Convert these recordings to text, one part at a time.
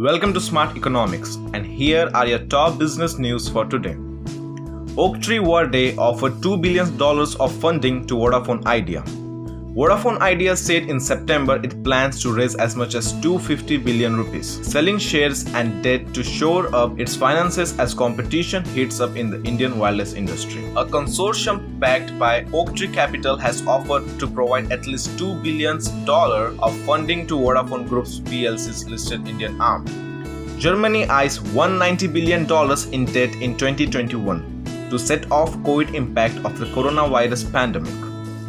Welcome to Smart Economics, and here are your top business news for today. Oaktree Verde offered $2 billion of funding to Vodafone Idea. Vodafone Idea said in September it plans to raise as much as 250 billion rupees, selling shares and debt to shore up its finances as competition heats up in the Indian wireless industry. A consortium backed by Oaktree Capital has offered to provide at least $2 billion of funding to Vodafone Group's PLC's listed Indian arm. Germany eyes $190 billion in debt in 2021 to set off COVID impact of the coronavirus pandemic.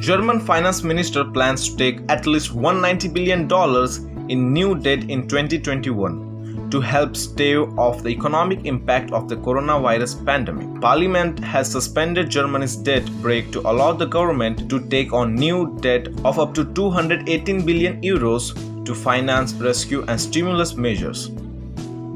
German finance minister plans to take at least $190 billion in new debt in 2021 to help stave off the economic impact of the coronavirus pandemic. Parliament has suspended Germany's debt brake to allow the government to take on new debt of up to 218 billion euros to finance rescue and stimulus measures.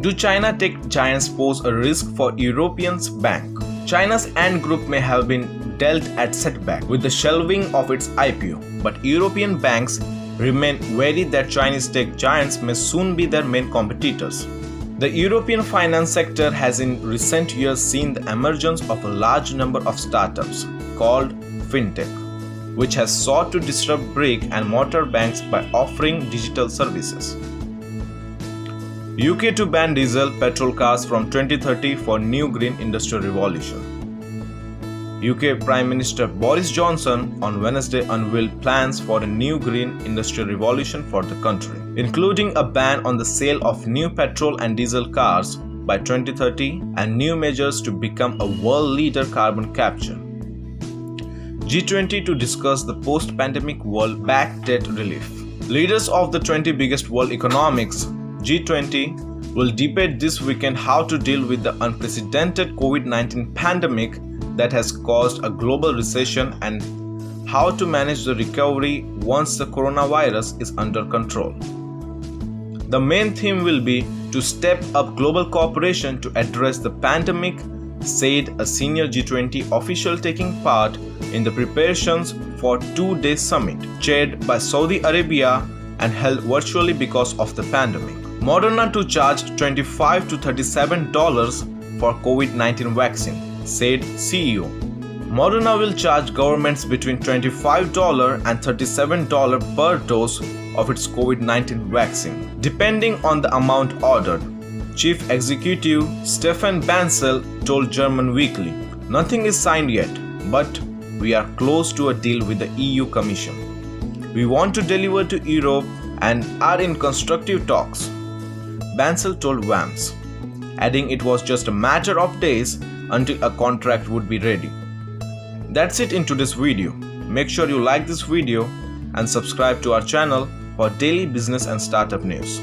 Do China tech giants pose a risk for Europeans' bank? China's Ant Group may have been dealt at setback with the shelving of its IPO, but European banks remain wary that Chinese tech giants may soon be their main competitors. The European finance sector has in recent years seen the emergence of a large number of startups called fintech, which has sought to disrupt brick and mortar banks by offering digital services. UK to ban diesel petrol cars from 2030 for new green industrial revolution. UK Prime Minister Boris Johnson on Wednesday unveiled plans for a new green industrial revolution for the country, including a ban on the sale of new petrol and diesel cars by 2030 and new measures to become a world leader carbon capture. G20 to discuss the post-pandemic world back debt relief. Leaders of the 20 biggest world economics, G20, will debate this weekend how to deal with the unprecedented COVID-19 pandemic that has caused a global recession and how to manage the recovery once the coronavirus is under control. The main theme will be to step up global cooperation to address the pandemic, said a senior G20 official taking part in the preparations for a two-day summit chaired by Saudi Arabia and held virtually because of the pandemic. Moderna to charge $25 to $37 for COVID-19 vaccine, said CEO. Moderna will charge governments between $25 and $37 per dose of its COVID-19 vaccine, depending on the amount ordered. Chief Executive Stefan Bancel told German Weekly, "Nothing is signed yet, but we are close to a deal with the EU Commission. We want to deliver to Europe and are in constructive talks," Bancel told WAMS, adding it was just a matter of days until a contract would be ready. That's it in today's video. Make sure you like this video and subscribe to our channel for daily business and startup news.